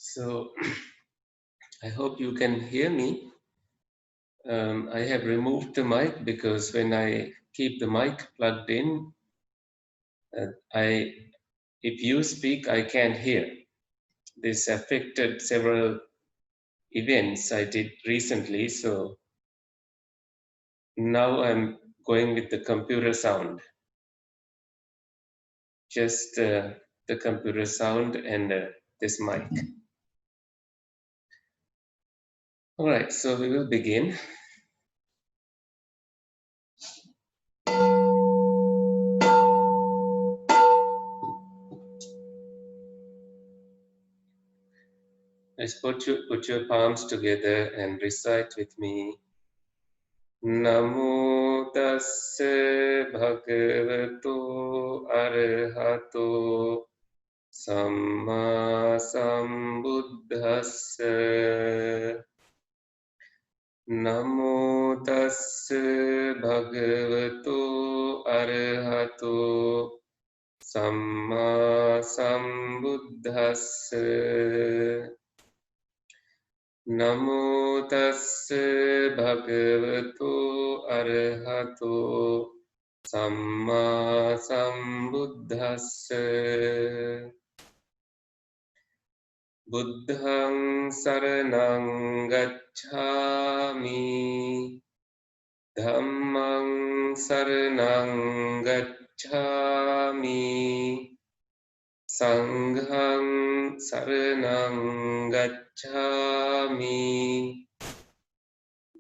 So I hope you can hear me. I have removed the mic because when I keep the mic plugged in, if you speak, I can't hear. This affected several events I did recently, so now I'm going with the computer sound. Just the computer sound and this mic. All right, so we will begin. Just put your palms together and recite with me. Namo tassa bhagavato arahato samma sambuddhassa. Namo tassa bhagavato arahato samma sambuddhassa. Namo tassa bhagavato arahato samma sambuddhassa. Buddhaṃ saraṇaṃ gacchāmi. Dhammaṃ saraṇaṃ gacchāmi. Sangham saranam gacchami.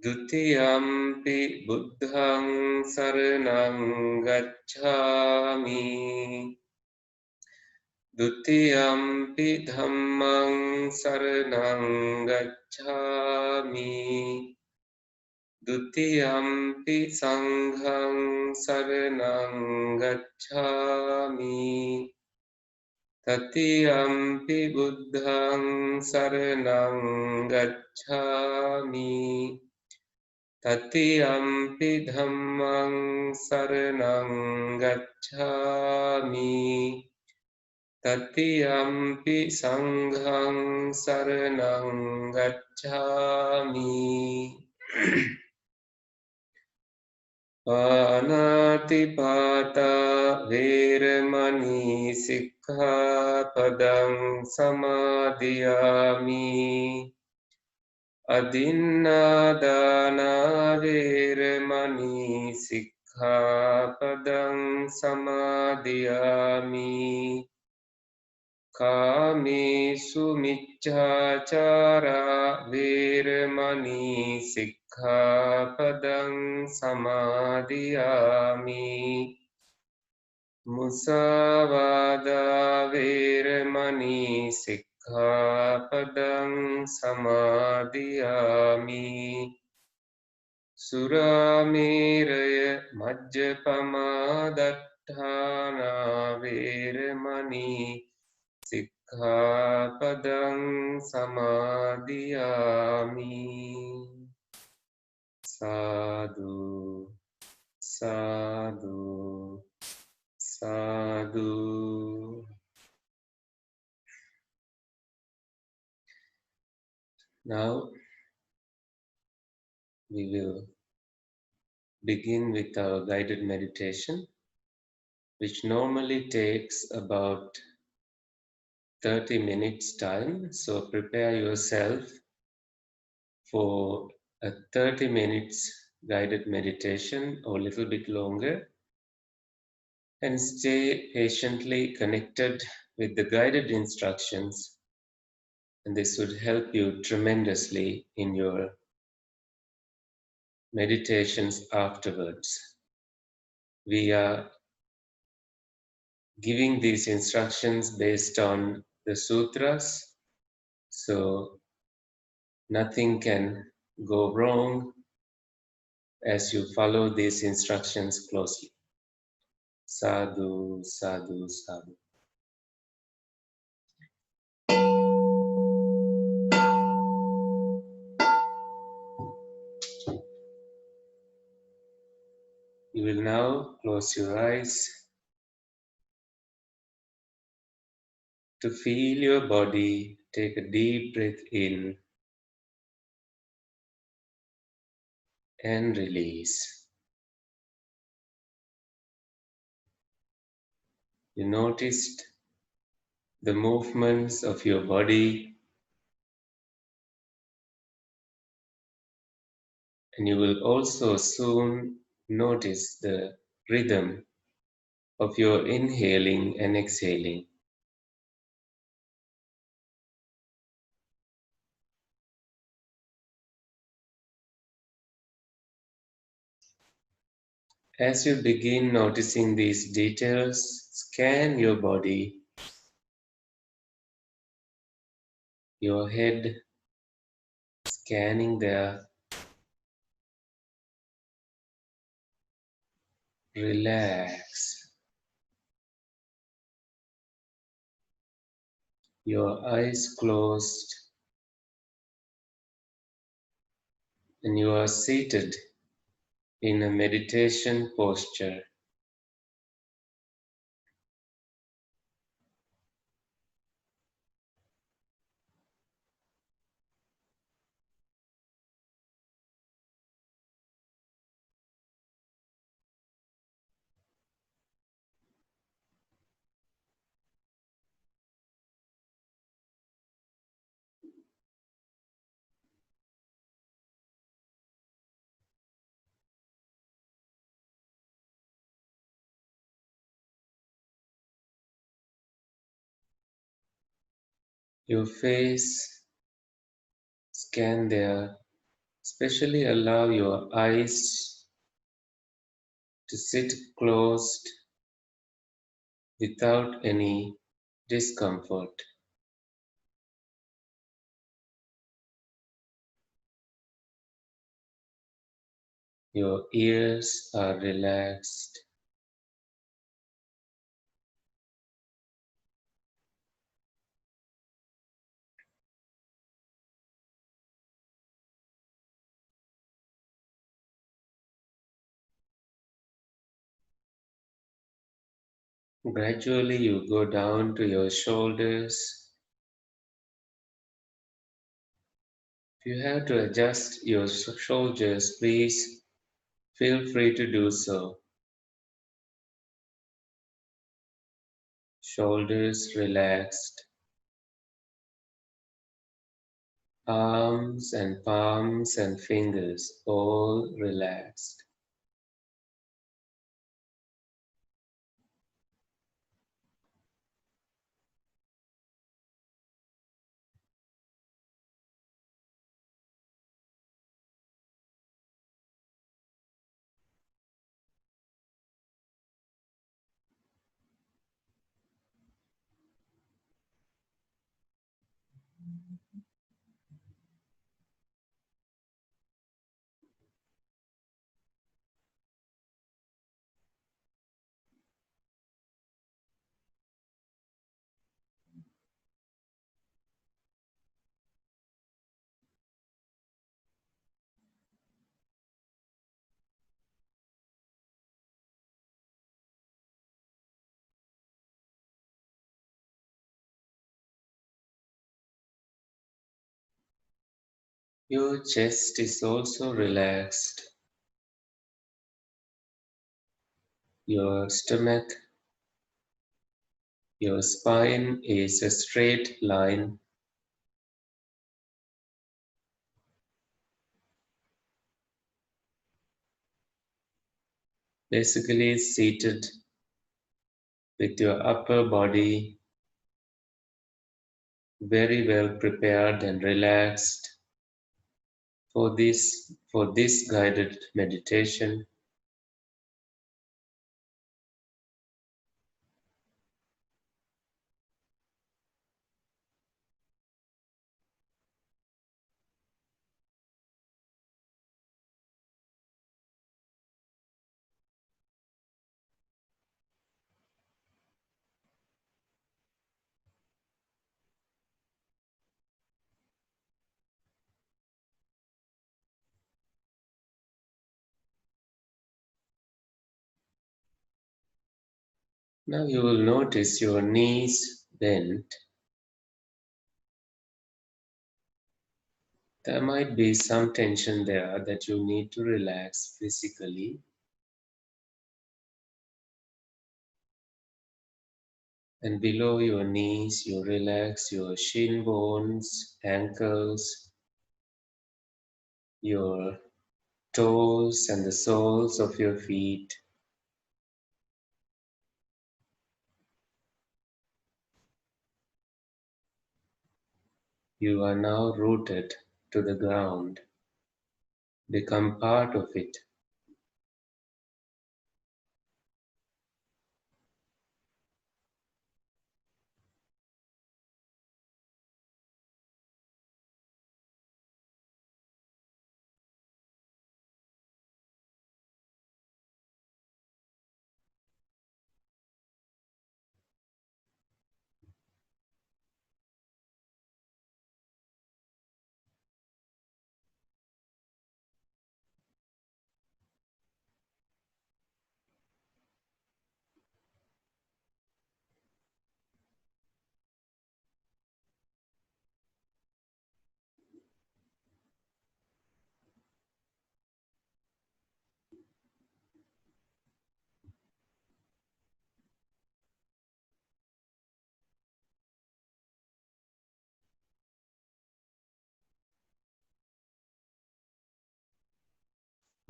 Dutiyampi buddham saranam gacchami. Dutiyampi dhammam saranam gacchami. Dutiyampi sangham saranam gacchami. Tatiyampi buddhaṃ saraṇaṃ gacchāmi. Tatiyampi dhammaṃ saraṇaṃ gacchāmi. Tatiyampi sangham saraṇaṃ gacchāmi. Pānātipātā vēramaṇī sikkhapadam samadhiyāmi. Adinnādānā vēramaṇī sikkhapadam samadhiyāmi. Kāmesu miccācārā vēramaṇī sikkhapadam samadhiyāmi. Musāvādā vēramaṇī sikkhapadam samadhiyāmi. Surāmeraya majjapamā daṭṭhānā vēramaṇī sikkhapadam samadhiyāmi. Sadhu, sadhu, sadhu. Now we will begin with our guided meditation, which normally takes about 30 minutes time. So prepare yourself for a 30 minutes guided meditation or a little bit longer, and stay patiently connected with the guided instructions, and this would help you tremendously in your meditations afterwards. We are giving these instructions based on the sutras, so nothing can go wrong as you follow these instructions closely. Sadhu, sadhu, sadhu. You will now close your eyes To feel your body, take a deep breath in and release. You noticed the movements of your body, and you will also soon notice the rhythm of your inhaling and exhaling. As you begin noticing these details, scan your body, your head scanning there. Relax. Your eyes closed, and you are seated in a meditation posture. Your face, scan there. Especially allow your eyes to sit closed without any discomfort. Your ears are relaxed. Gradually, you go down to your shoulders. If you have to adjust your shoulders, please feel free to do so. Shoulders relaxed, arms and palms and fingers all relaxed. Your chest is also relaxed. Your stomach, your spine is a straight line, basically seated with your upper body very well prepared and relaxed for this guided meditation. Now you will notice your knees bent, There might be some tension there that you need to relax physically. And below your knees, you relax your shin bones, ankles, your toes, and the soles of your feet. You are now rooted to the ground. Become part of it.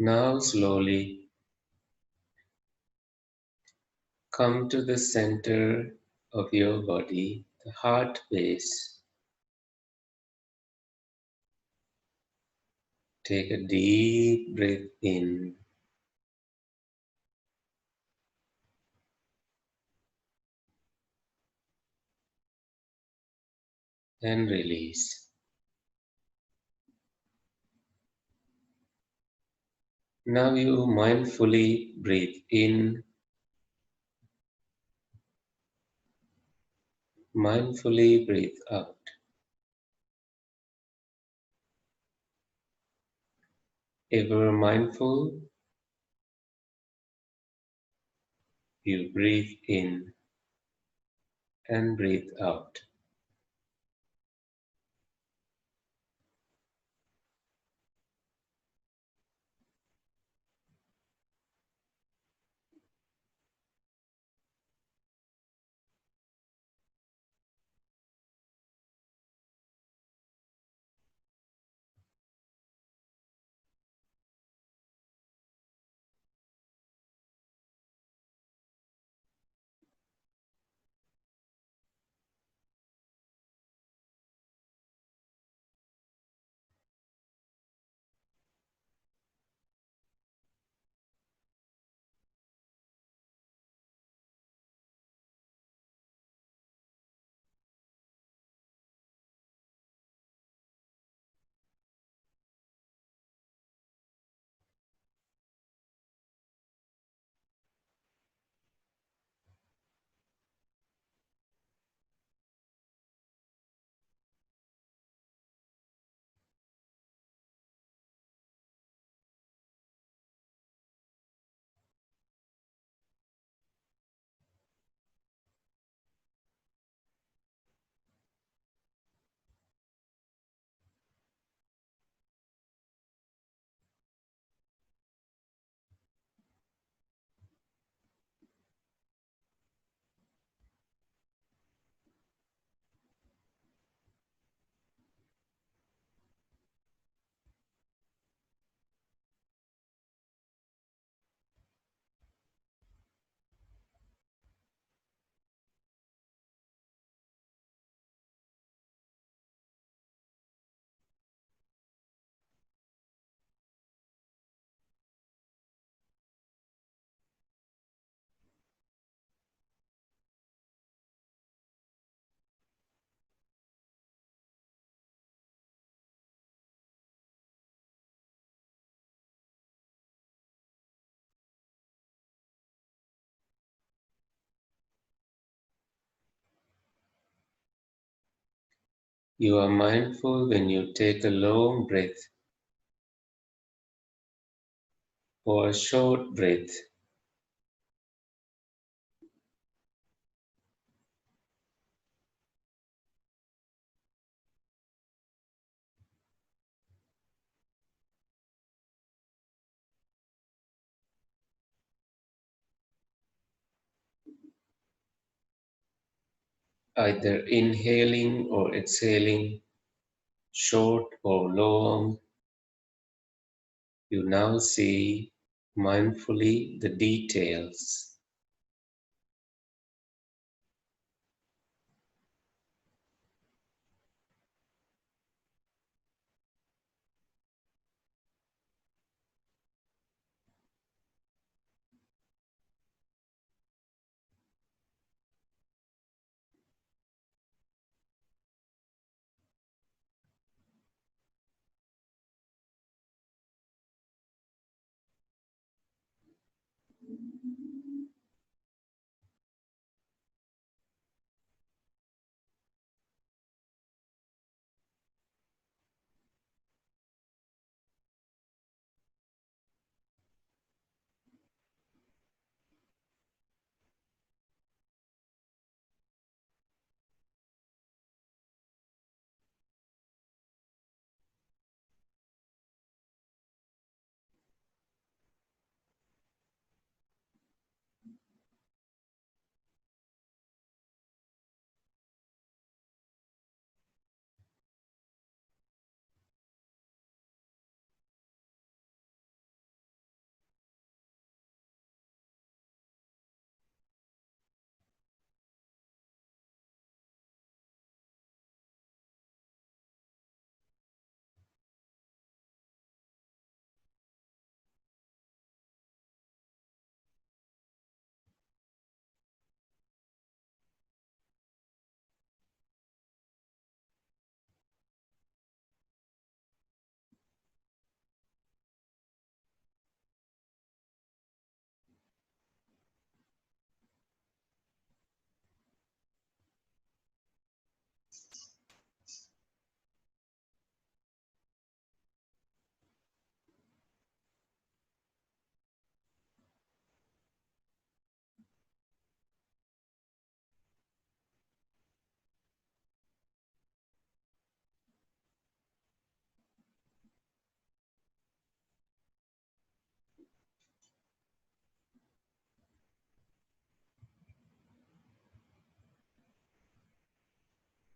Now slowly come to the center of your body, the heart base. Take a deep breath in and release. Now you mindfully breathe in, mindfully breathe out. Ever mindful, you breathe in and breathe out. You are mindful when you take a long breath or a short breath. either inhaling or exhaling, short or long. You now see mindfully the details.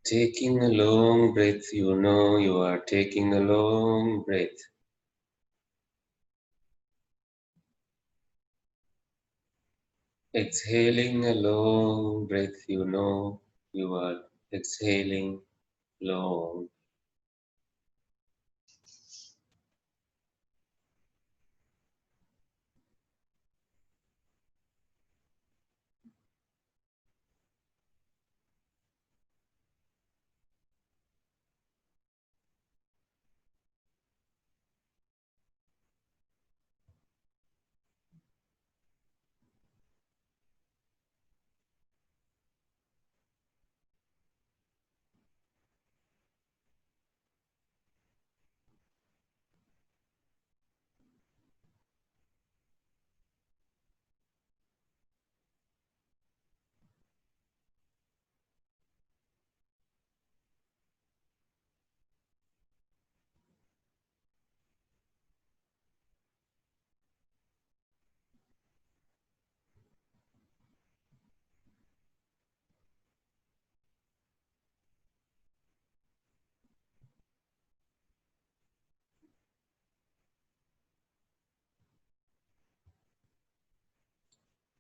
Taking a long breath, you know you are taking a long breath. Exhaling a long breath, you know you are exhaling long.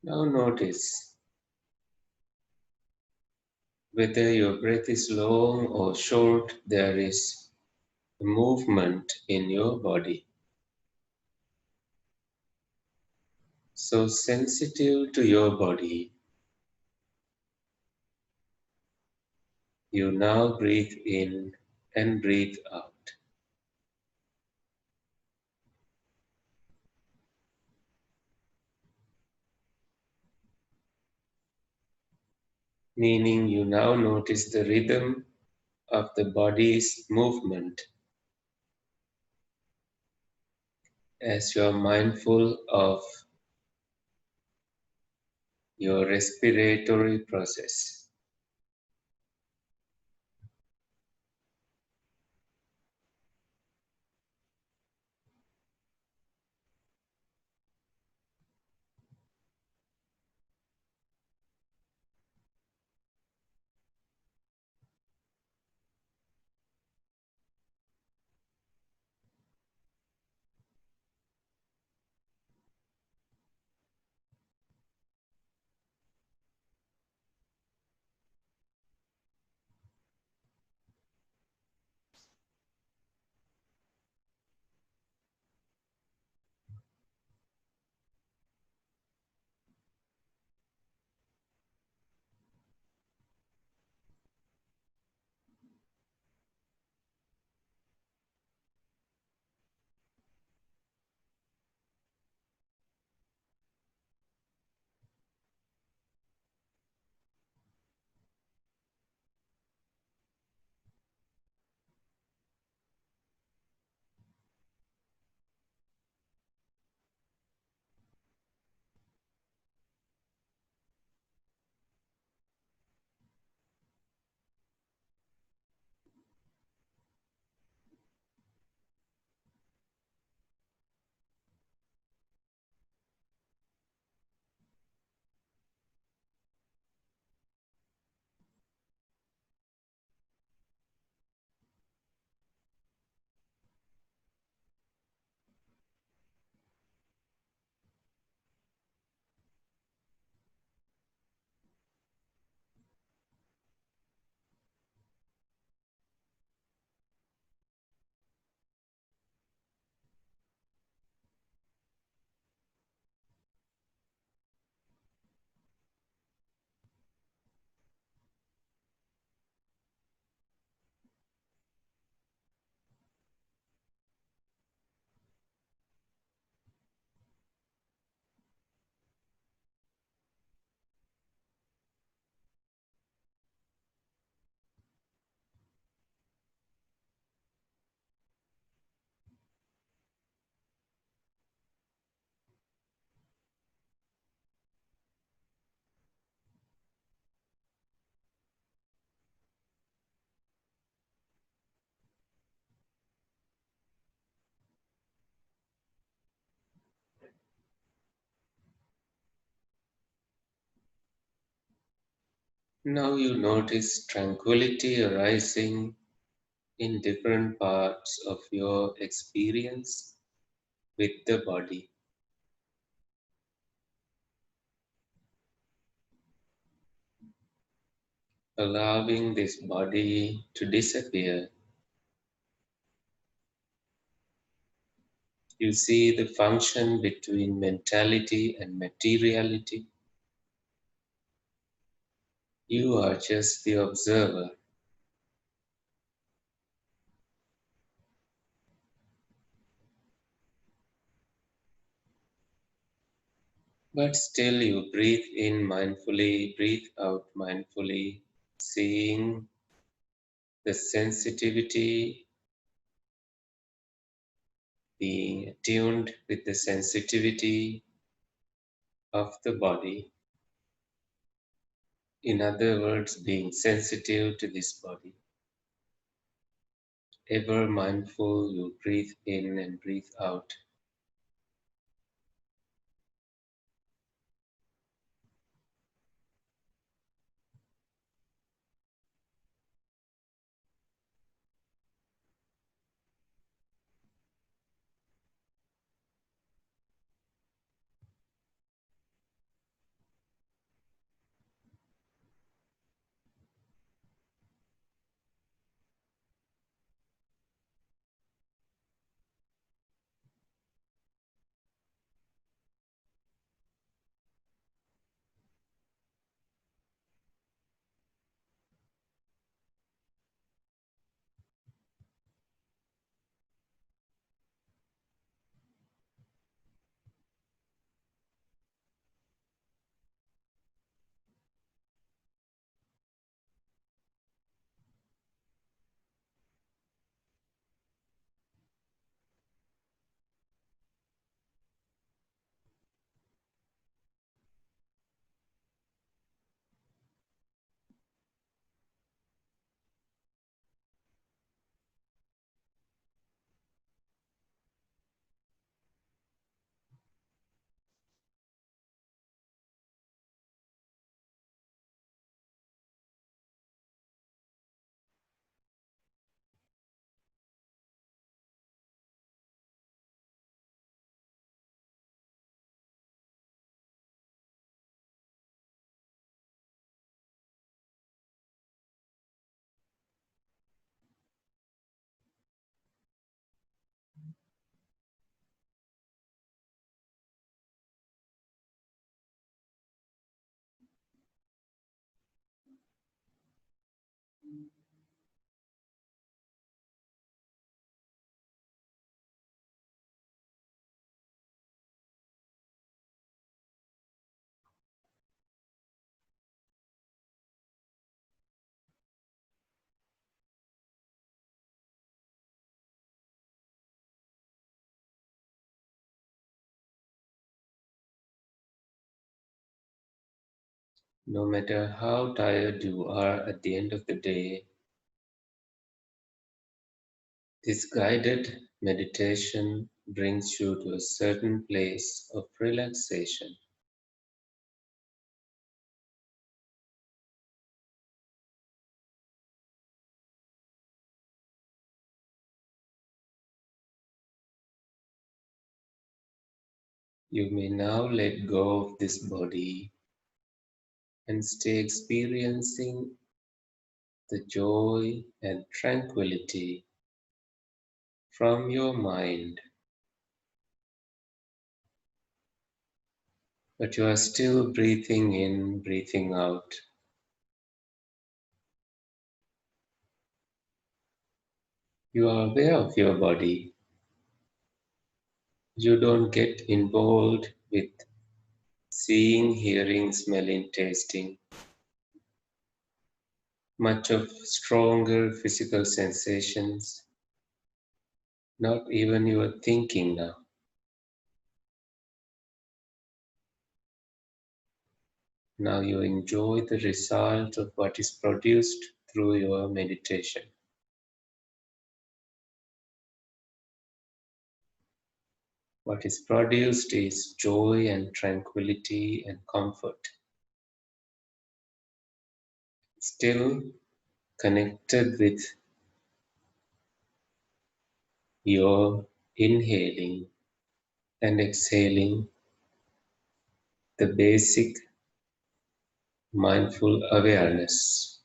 Now notice whether your breath is long or short, there is a movement in your body. So sensitive to your body, you now breathe in and breathe out. Meaning you now notice the rhythm of the body's movement as you are mindful of your respiratory process. Now you notice tranquility arising in different parts of your experience with the body, allowing this body to disappear. You see the function between mentality and materiality. You are just the observer, but still you breathe in mindfully, breathe out mindfully, seeing the sensitivity, being attuned with the sensitivity of the body. In other words, being sensitive to this body. Ever mindful, you breathe in and breathe out. No matter how tired you are at the end of the day, this guided meditation brings you to a certain place of relaxation. You may now let go of this body and stay experiencing the joy and tranquility from your mind, but you are still breathing in, breathing out. You are aware of your body. You don't get involved with seeing, hearing, smelling, tasting. Much of stronger physical sensations, not even your thinking now. Now you enjoy the result of what is produced through your meditation. What is produced is joy and tranquility and comfort. still connected with your inhaling and exhaling, the basic mindful awareness.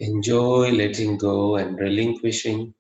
Enjoy letting go and relinquishing.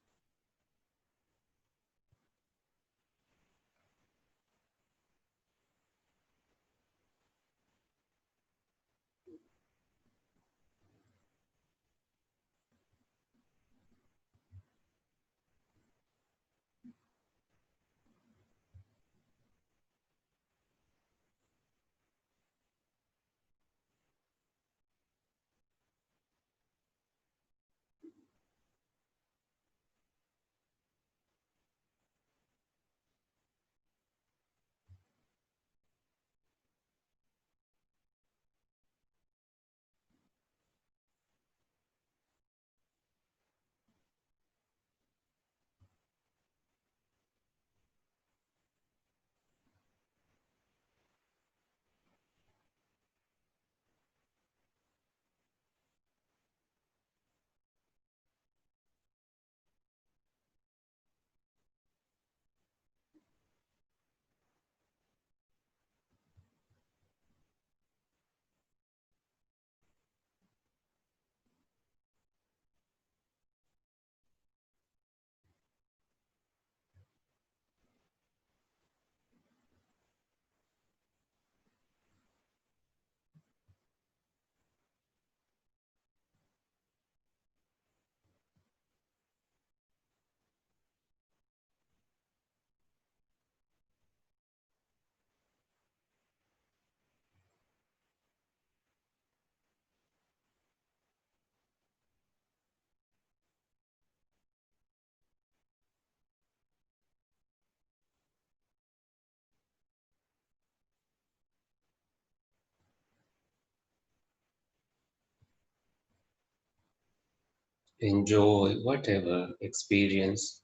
Enjoy whatever experience,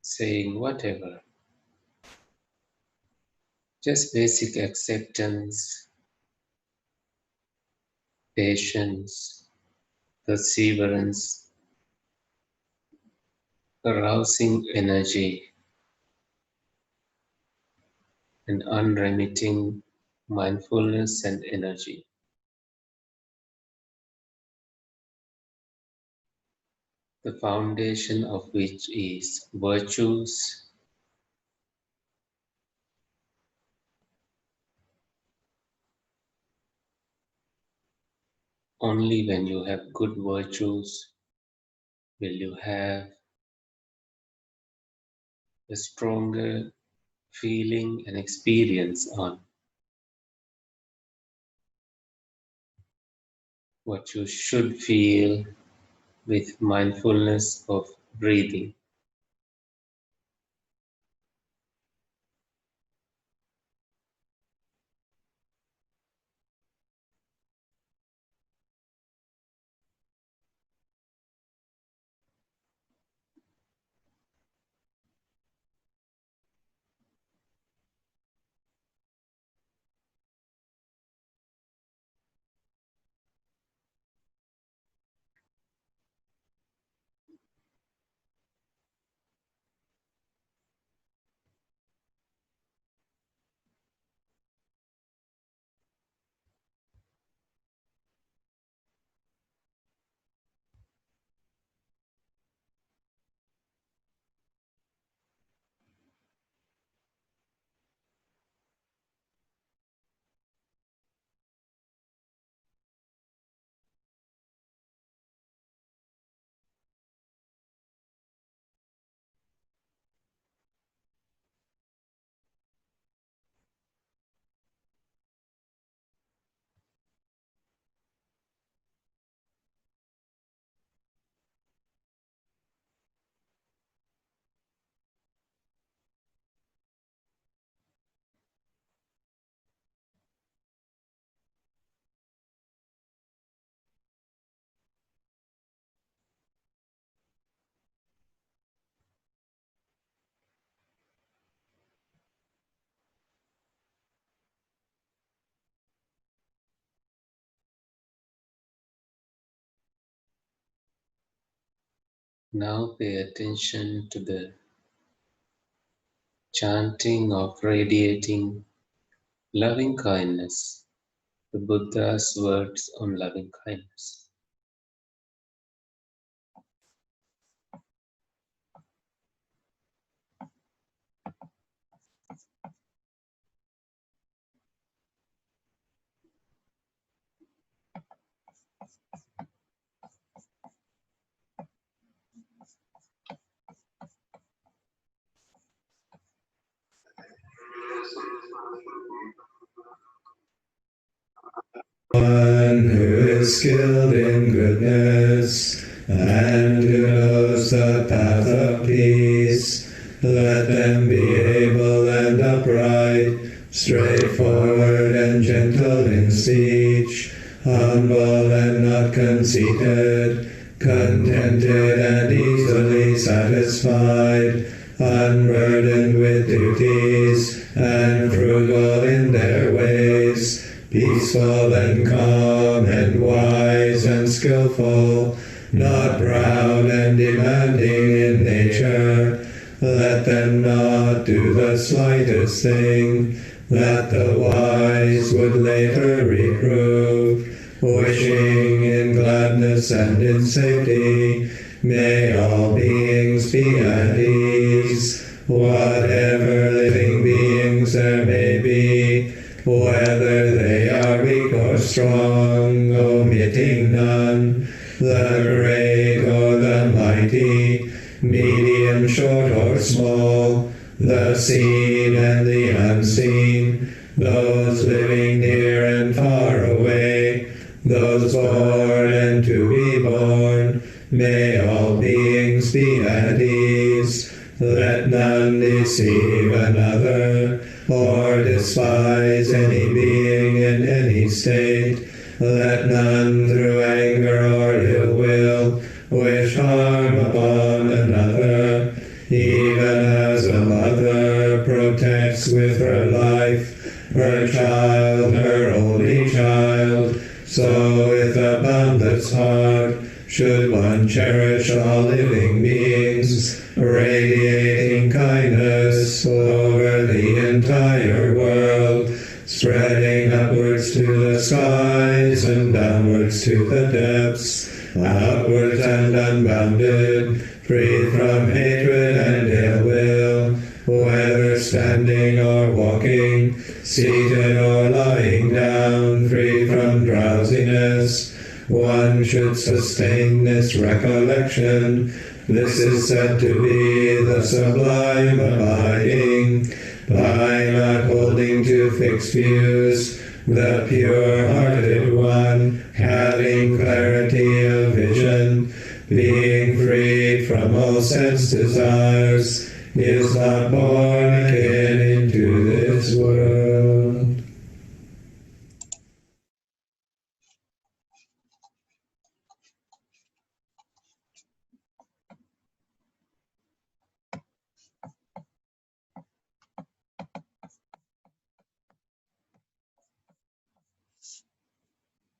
saying whatever. Just basic acceptance, patience, perseverance, arousing energy, and unremitting mindfulness and energy. The foundation of which is virtues. Only when you have good virtues will you have a stronger feeling and experience on what you should feel with mindfulness of breathing. Now pay attention to the chanting of radiating loving kindness, the Buddha's words on loving kindness. One who is skilled in goodness and who knows the path of peace, let them be able and upright, straightforward and gentle in speech, humble and not conceited, contented and easily satisfied, unburdened with duties, and frugal in their ways, peaceful and calm and wise and skillful, not proud and demanding in nature. Let them not do the slightest thing that the wise would later reprove, wishing in gladness and in safety. May all beings be at ease, whatever living beings there may be, whether they are weak or strong, omitting none, the great or the mighty, medium, short or small, the seen and the unseen, those living near and far away, those born and to be born. May all beings be at ease. Let none deceive another, or despise any being in any state. Let none through anger or ill will wish harm upon another, even as a mother protects with her life her child, her only child. So with a boundless heart should one cherish all living beings, radiating kindness over the entire world, spreading upwards to the skies and downwards to the depths, outwards and unbounded, free from hatred and ill will, whether standing or walking, seated or lying down, free from drowsiness. One should sustain this recollection. This is said to be the sublime abiding, by not holding to fixed views, the pure-hearted one, having clarity of vision, being freed from all sense desires, is not born again into this world.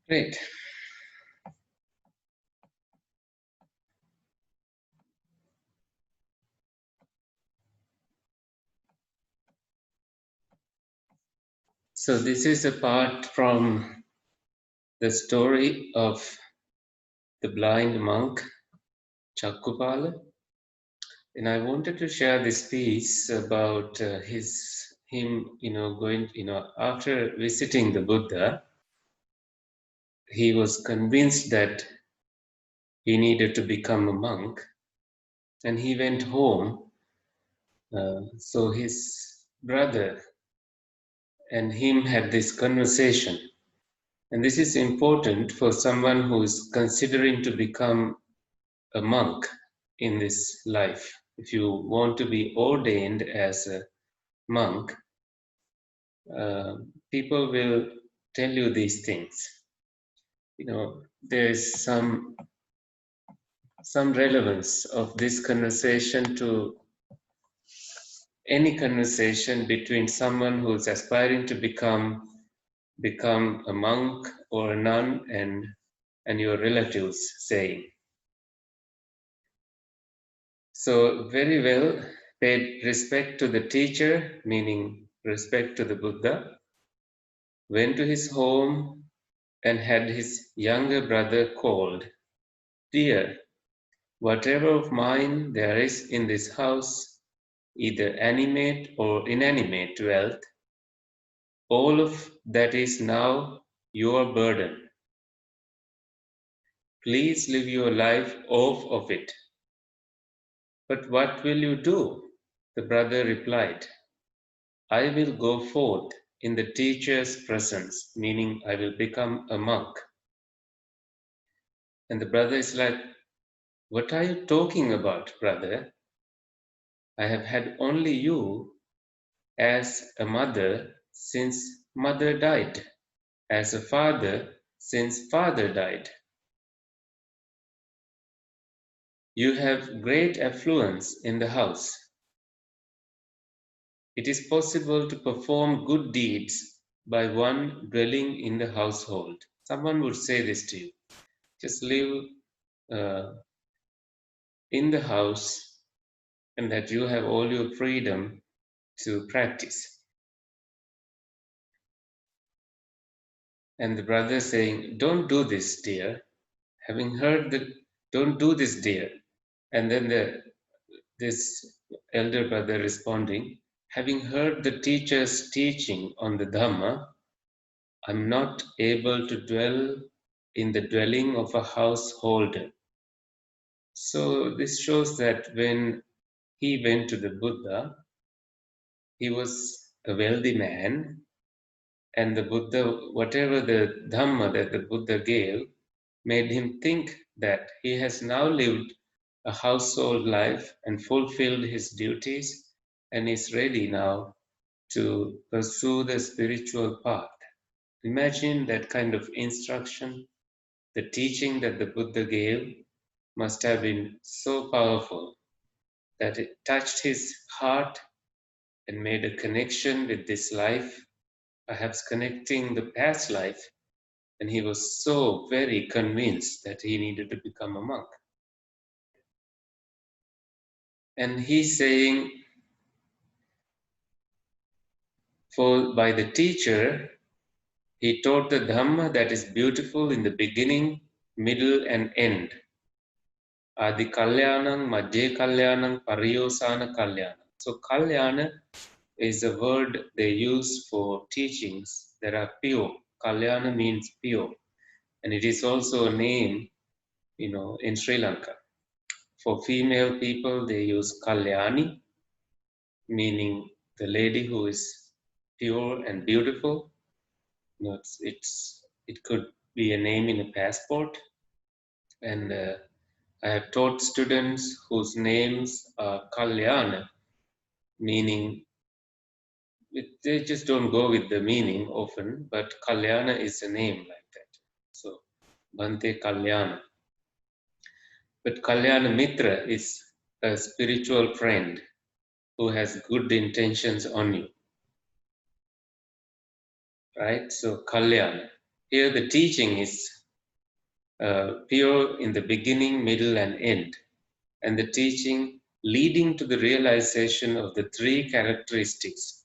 Great. So this is a part from the story of the blind monk Chakkupala, and I wanted to share this piece about him, going, after visiting the Buddha, he was convinced that he needed to become a monk, and he went home. So his brother and him had this conversation, and this is important for someone who is considering to become a monk in this life. If you want to be ordained as a monk, uh, people will tell you these things. There is some relevance of this conversation to any conversation between someone who is aspiring to become a monk or a nun and your relatives saying. So, very well, paid respect to the teacher, meaning respect to the Buddha, went to his home and had his younger brother called. Dear, whatever of mine there is in this house, either animate or inanimate wealth, all of that is now your burden. Please live your life off of it. But what will you do? The brother replied, I will go forth in the teacher's presence, meaning I will become a monk. And the brother is like, what are you talking about, brother? I have had only you as a mother since mother died, as a father since father died. You have great affluence in the house. It is possible to perform good deeds by one dwelling in the household. Someone would say this to you. Just live uh, in the house and that you have all your freedom to practice. And the brother saying, don't do this, dear. Having heard that, don't do this, dear. And then this elder brother responding, having heard the teacher's teaching on the Dhamma, I'm not able to dwell in the dwelling of a householder. So this shows that when he went to the Buddha, he was a wealthy man, and the Buddha, whatever the Dhamma that the Buddha gave, made him think that he has now lived a household life and fulfilled his duties and is ready now to pursue the spiritual path. Imagine that kind of instruction. The teaching that the Buddha gave must have been so powerful that it touched his heart and made a connection with this life, perhaps connecting the past life, and he was so very convinced that he needed to become a monk. And he's saying, for by the teacher, he taught the Dhamma that is beautiful in the beginning, middle, and end. Adi Kalyanam, Madhya Kalyanam, Pariyosana Kalyanam. So Kalyana is a word they use for teachings that are pure. Kalyana means pure. And it is also a name, in Sri Lanka. For female people, they use Kalyani, meaning the lady who is pure and beautiful. It could be a name in a passport. And I have taught students whose names are Kalyana, meaning they just don't go with the meaning often, but Kalyana is a name like that. So Bhante Kalyana. But Kalyana Mitra is a spiritual friend who has good intentions on you. Right? So Kalyana. Here the teaching is pure in the beginning, middle, and end. And the teaching leading to the realization of the three characteristics,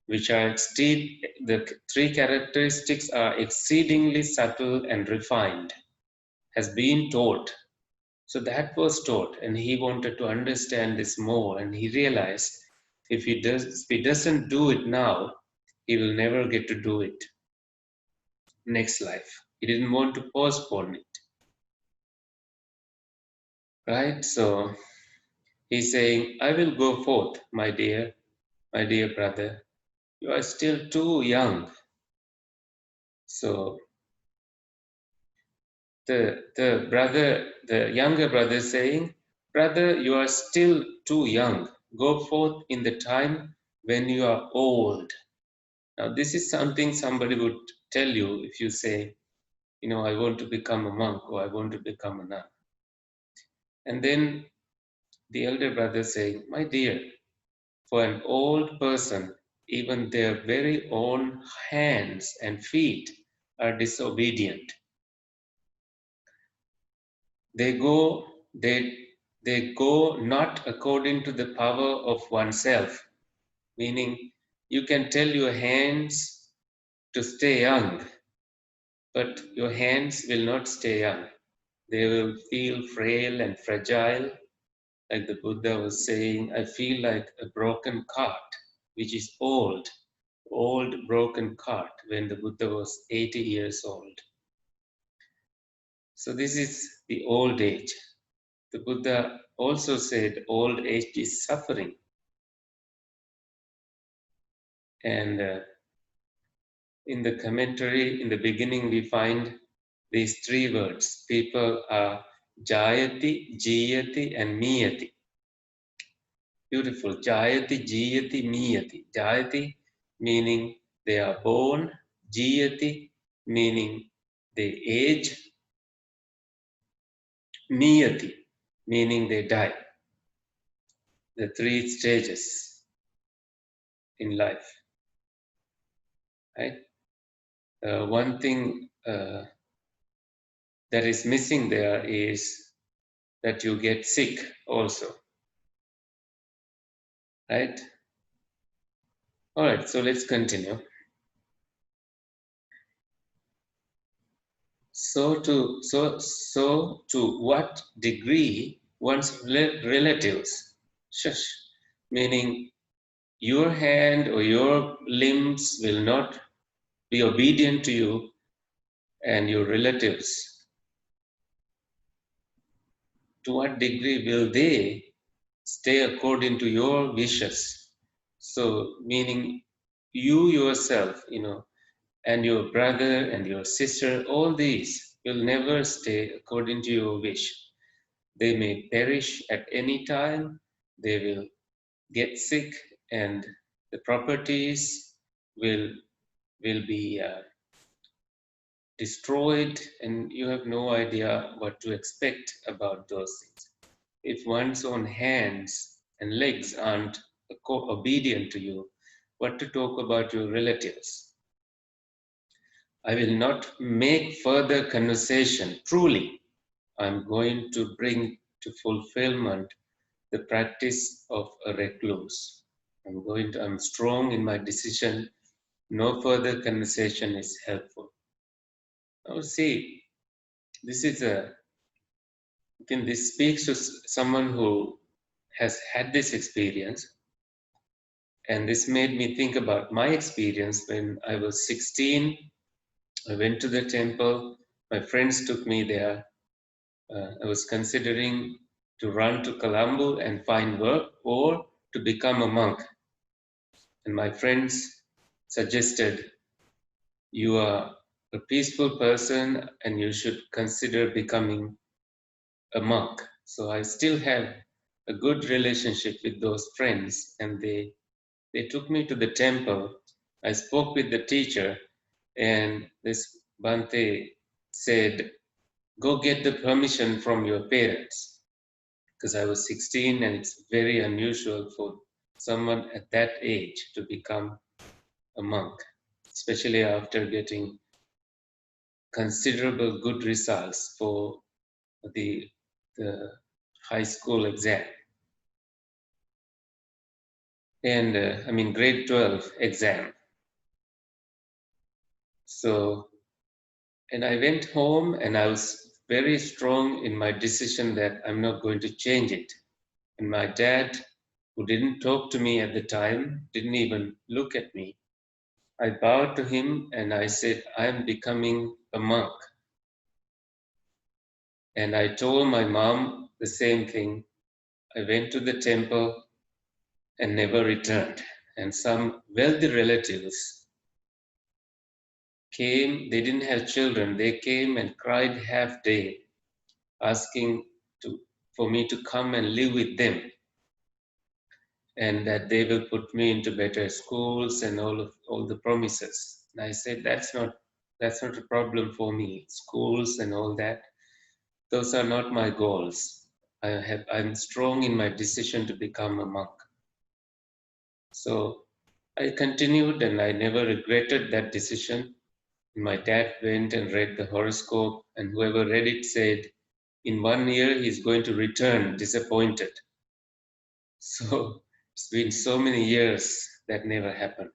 which are the three characteristics are exceedingly subtle and refined, has been taught. So that was taught, and he wanted to understand this more, and he realized if he doesn't do it now, he will never get to do it next life. He didn't want to postpone it. Right? So he's saying, I will go forth, my dear brother. You are still too young. So the younger brother saying, brother, you are still too young. Go forth in the time when you are old. Now, this is something somebody would tell you if you say, I want to become a monk or I want to become a nun. And then the elder brother saying, my dear, for an old person, even their very own hands and feet are disobedient. They they go not according to the power of oneself, meaning you can tell your hands to stay young, but your hands will not stay young. They will feel frail and fragile, like the Buddha was saying, I feel like a broken cart, which is old broken cart when the Buddha was 80 years old. So this is the old age. The Buddha also said old age is suffering. And in the commentary, in the beginning, we find these three words. People are jayati, jiyati, and miyati. Beautiful. Jayati, jiyati, miyati. Jayati meaning they are born. Jiyati meaning they age. Miyati meaning they die. The three stages in life. Right? One thing that is missing there is that you get sick also. Right? All right, so let's continue. So to what degree one's relatives, shush, meaning your hand or your limbs will not be obedient to you and your relatives, to what degree will they stay according to your wishes? So meaning you yourself, and your brother and your sister, all these will never stay according to your wish. They may perish at any time, they will get sick, and the properties will, will be destroyed, and you have no idea what to expect about those things. If one's own hands and legs aren't obedient to you, what to talk about your relatives? I will not make further conversation. Truly, I'm going to bring to fulfillment the practice of a recluse. I'm strong in my decision. No further conversation is helpful. Now, see, this is I think this speaks to someone who has had this experience. And this made me think about my experience when I was 16. I went to the temple. My friends took me there. I was considering to run to Colombo and find work or to become a monk. And my friends suggested, you are a peaceful person and you should consider becoming a monk. So I still have a good relationship with those friends, and they took me to the temple. I spoke with the teacher, and this Bhante said, go get the permission from your parents. Because I was 16 and it's very unusual for someone at that age to become a monk, especially after getting considerable good results for the, the high school exam. And grade 12 exam. So, and I went home and I was very strong in my decision that I'm not going to change it. And my dad, who didn't talk to me at the time, didn't even look at me. I bowed to him and I said, I'm becoming a monk. And I told my mom the same thing. I went to the temple and never returned. And some wealthy relatives came, they didn't have children, they came and cried half day asking for me to come and live with them, and that they will put me into better schools and all the promises. And I said that's not a problem for me. Schools and all that, those are not my goals. I'm strong in my decision to become a monk. So I continued and I never regretted that decision. My dad went and read the horoscope, and whoever read it said, in 1 year he's going to return disappointed. So it's been so many years that never happened.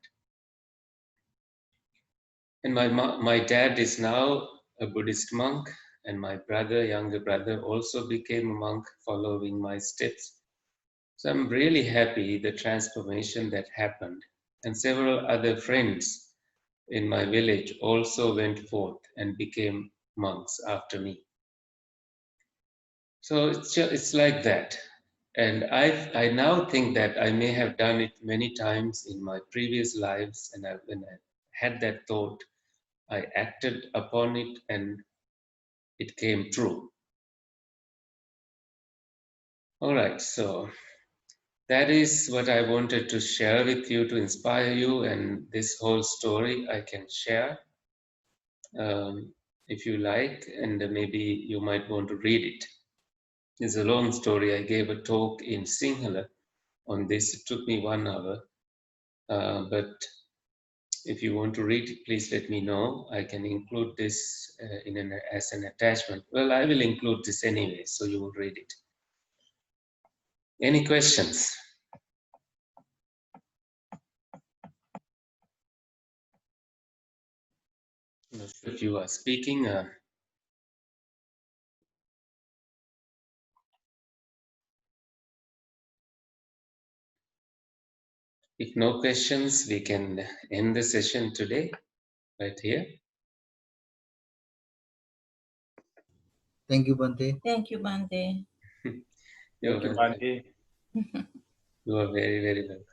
And my dad is now a Buddhist monk, and my younger brother, also became a monk following my steps. So I'm really happy the transformation that happened. And several other friends in my village also went forth and became monks after me. So it's like that. And I now think that I may have done it many times in my previous lives, and when I had that thought, I acted upon it and it came true. All right, so that is what I wanted to share with you to inspire you, and this whole story I can share if you like, and maybe you might want to read it. It's a long story. I gave a talk in Sinhala on this. It took me 1 hour, but if you want to read it, please let me know. I can include this as an attachment. Well, I will include this anyway, so you will read it. Any questions? Not sure if you are speaking. If no questions, we can end the session today right here. Thank you, Bante. Thank you, Bante. You're Thank you, welcome. Bhante. You are very, very welcome.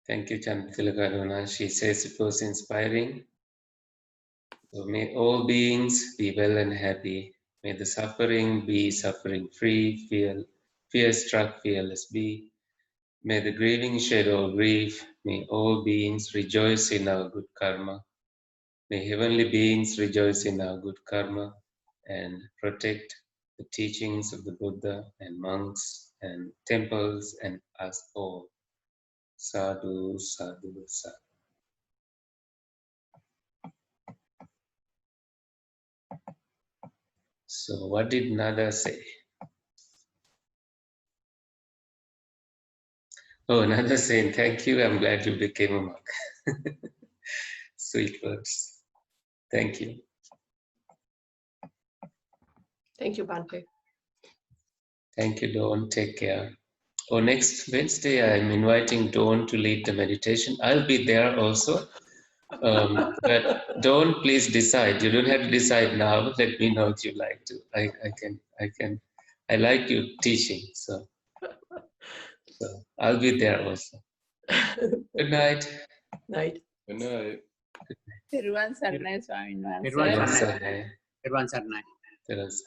Thank you, Chantilakaduna. She says it was inspiring. So may all beings be well and happy. May the suffering be suffering free, fear struck fearless be. May the grieving shed all grief. May all beings rejoice in our good karma. May heavenly beings rejoice in our good karma and protect the teachings of the Buddha and monks and temples and us all. Sadhu, sadhu, sadhu. So what did Nada say? Oh, Nada saying, thank you, I'm glad you became a monk. Sweet words. Thank you. Thank you, Bhante. Thank you, Dawn. Take care. Oh, next Wednesday, I'm inviting Dawn to lead the meditation. I'll be there also. But Dawn, please decide. You don't have to decide now. Let me know if you like to. I like you teaching. So I'll be there also. Good night. Night. Good night. Thiruvan Saranai Swamin Thiruvan Wansar. Saranai. Thiruvan Saranai. Terus.